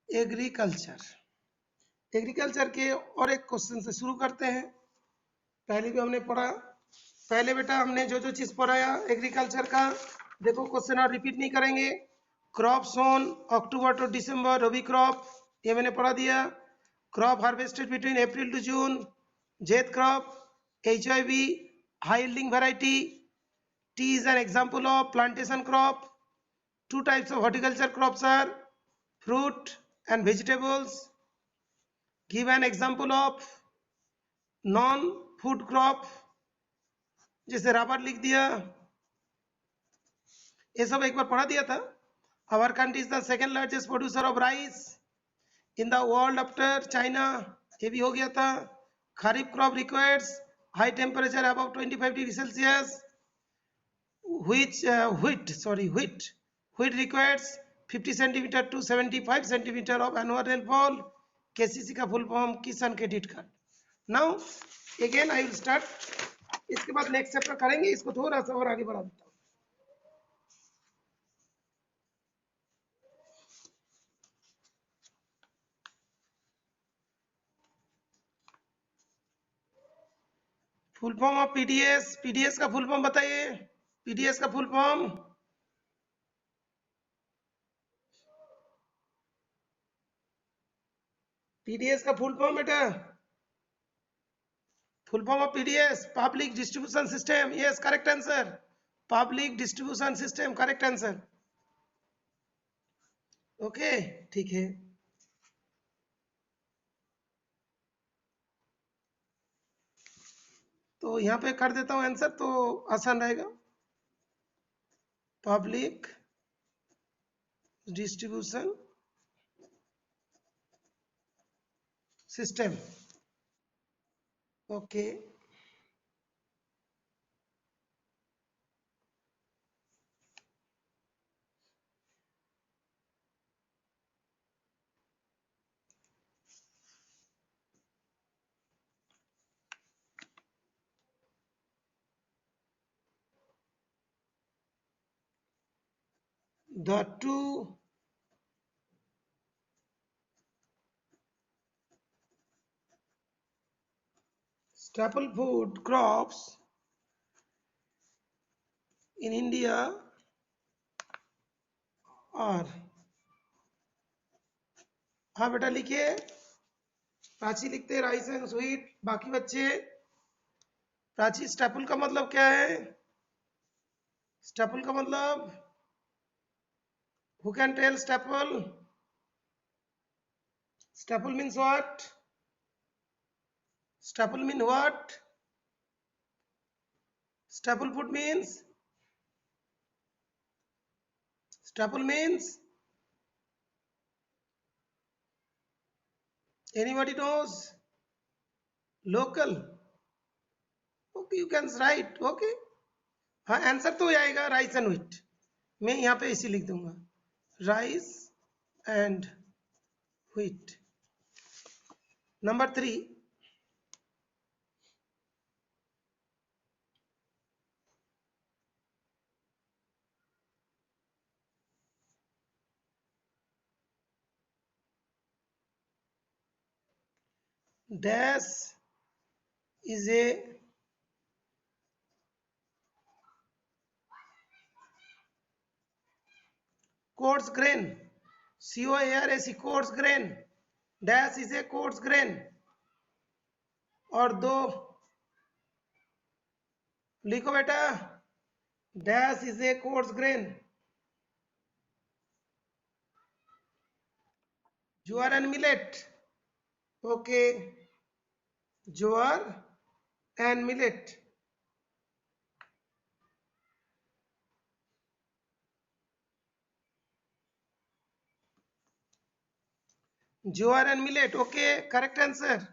Agriculture. Agriculture के और एक क्वेश्चन से शुरू करते हैं। पहले भी हमने पढ़ा, पहले बेटा हमने जो जो चीज़ पढ़ाया एग्रीकल्चर का, देखो क्वेश्चन और रिपीट नहीं करेंगे। Crops on October to December, rabi crop, ये मैंने पढ़ा दिया। Crop harvested between April to June, zaid crop, HIV, high yielding variety. Tea is an example of plantation crop. Two types of horticulture crops are fruit and vegetables. Give an example of non-food crop, जैसे rubber लिख दिया, ये सब एक बार पढ़ा दिया था। Our country is the second largest producer of rice in the world after China, ये भी हो गया था। खरीफ crop requires high temperature above 25 degrees Celsius. Wheat requires 50 centimeter to 75 centimeter of annual rainfall. KCC का फुल फॉर्म किसान credit card. Now again I will start, इसके बाद next chapter करेंगे, इसको थोड़ा सा और आगे बढ़ा देता हूँ। Full form of PDS, PDS का फुल फॉर्म बताइए। पीडीएस का फुल फॉर्म, पीडीएस का फुल फॉर्म बेटा, full form of PDS public distribution system. Yes, correct answer, public distribution system, correct answer. Okay, ठीक है। तो यहाँ पे कर देता हूँ आंसर, तो आसान रहेगा। Public distribution system. Okay, the two staple food crops in India are, हाँ बेटा लिखिए, प्राची लिखते, राइस एंड स्वीट। बाकी बच्चे, प्राची स्टेपल का मतलब क्या है? स्टेपल का मतलब, who can tell staple? Staple means what? Staple mean what? Staple food means, staple means, anybody knows? Local. Okay, you can write. Okay, हाँ आंसर तो आएगा राइस एंड व्हीट। मैं यहाँ पे इसी लिख दूंगा, rice and wheat. Number 3, dash is a coarse grain, COARSE, coarse grain, dash is a coarse grain। और 2 लिखो बेटा, dash is a coarse grain, jowar and millet. Okay, jowar and millet. Jowar and millet, okay, correct answer.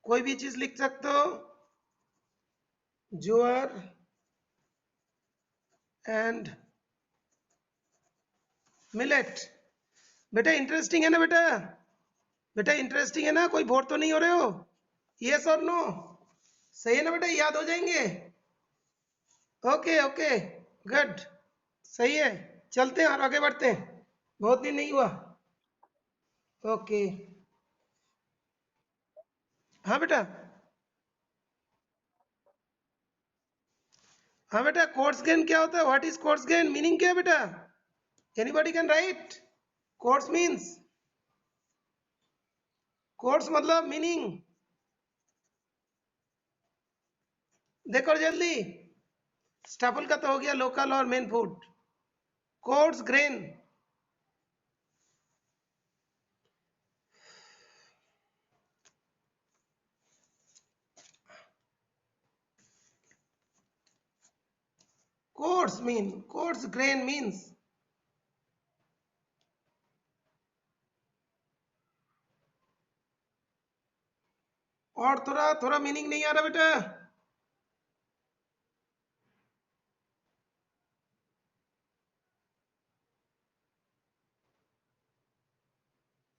कोई भी चीज लिख सकते हो, ज्वार and millet. बेटा इंटरेस्टिंग है ना बेटा? बेटा इंटरेस्टिंग है ना? कोई बोर तो नहीं हो रहे हो? यस और नो? सही है ना बेटा? याद हो जाएंगे? ओके ओके, गुड, सही है। चलते हैं और आगे बढ़ते हैं, बहुत दिन नहीं हुआ। ओके। हाँ बेटा। हाँ बेटा, कोर्स गेन क्या होता है? What is course gain? Meaning क्या है बेटा? Anybody can write? Course means, course मतलब मीनिंग। देखो जल्दी। स्टेपल का तो हो गया लोकल और main food. Coarse grain. Coarse grain means. और थोड़ा थोड़ा मीनिंग नहीं आ रहा बेटा?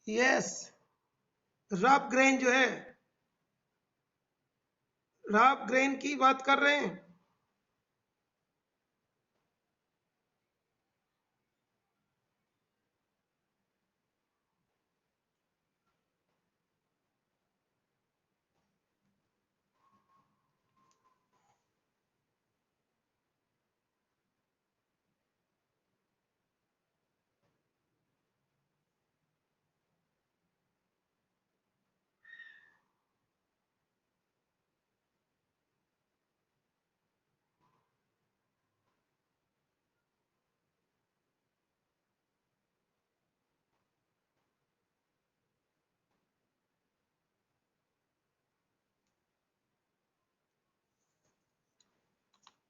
यस। रफ ग्रेन जो है, रफ ग्रेन की बात कर रहे हैं।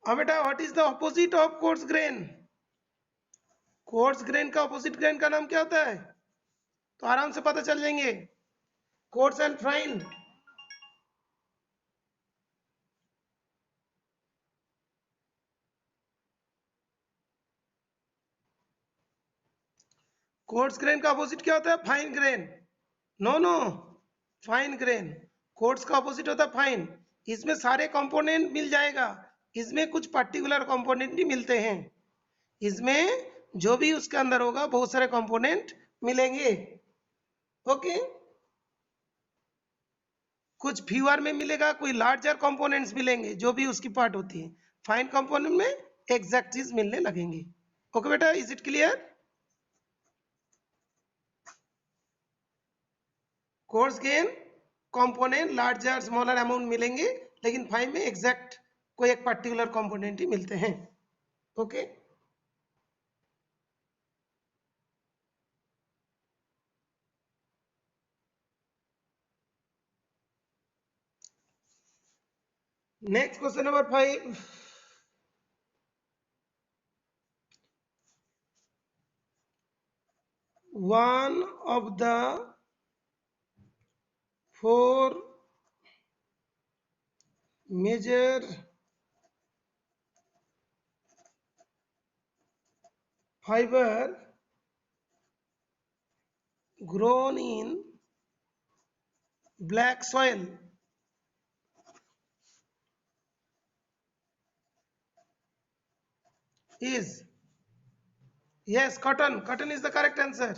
हाँ बेटा, what is the opposite of coarse grain? Course grain का ऑपोजिट ग्रेन का नाम क्या होता है? तो आराम से पता चल जाएंगे। Coarse and fine. Coarse grain का अपोजिट क्या होता है? Fine grain. No no, fine grain. Coarse का अपोजिट होता है फाइन। इसमें सारे कंपोनेंट मिल जाएगा, इसमें कुछ पर्टिकुलर कंपोनेंट ही मिलते हैं। इसमें जो भी उसके अंदर होगा बहुत सारे कंपोनेंट मिलेंगे। ओके। कुछ फ्यूअर में मिलेगा, कोई लार्जर कंपोनेंट्स मिलेंगे, जो भी उसकी पार्ट होती है। फाइन कंपोनेंट में एग्जैक्ट चीज मिलने लगेंगे। ओके बेटा, is it clear? Course gain component larger smaller amount मिलेंगे, लेकिन फाइन में एग्जैक्ट कोई एक पर्टिकुलर कंपोनेंट ही मिलते हैं। Okay. Next question number 5। one of the four major fiber grown in black soil is, yes, cotton. Cotton is the correct answer.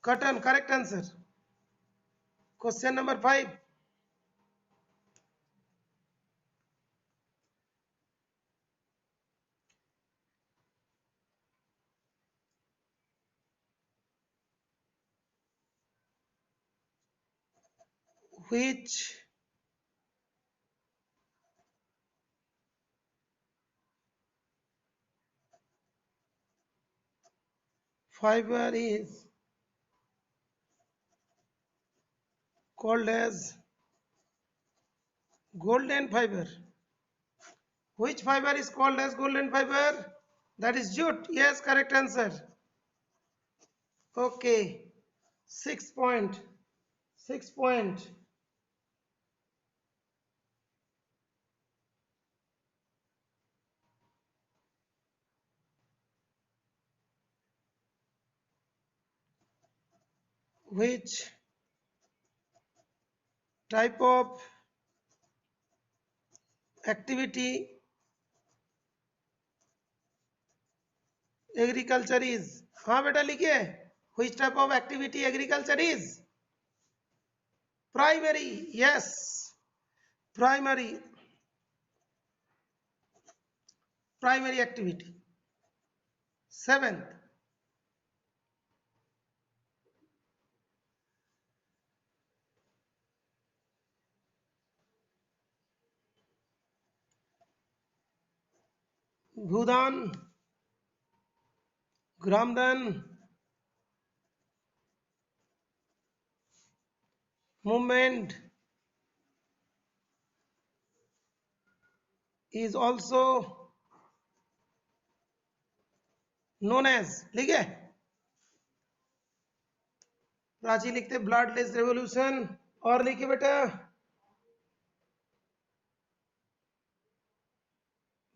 Cotton, correct answer. Question number 5. Which fiber is called as golden fiber? Which fiber is called as golden fiber? That is jute. Yes, correct answer. Okay. 6 point. 6 point. Which type of activity agriculture is? हाँ बेटा लिखिए, which type of activity agriculture is? Primary, yes, primary activity. Seventh, Bhoodan, Gramdan movement is also known as, ठीक है, प्राची लिखते bloodless revolution, और लिखिए बेटा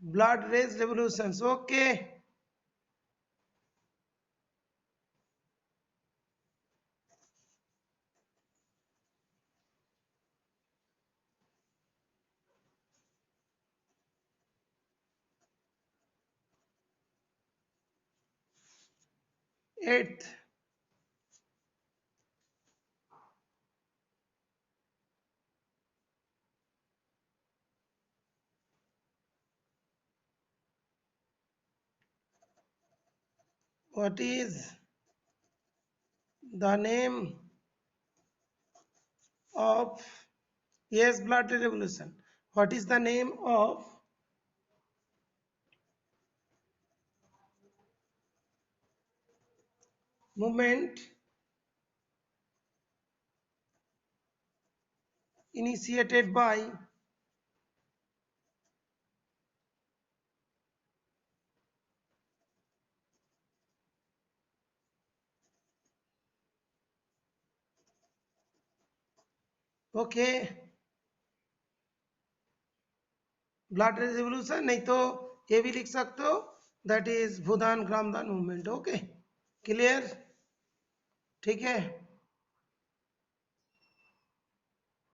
blood race revolution, okay. Eighth, what is the name of, yes, blood revolution, what is the name of movement initiated by okay blood revolution, नहीं तो ये भी लिख सकते हो, that is Bhoodan Gramdan movement, okay, clear, ठीक है।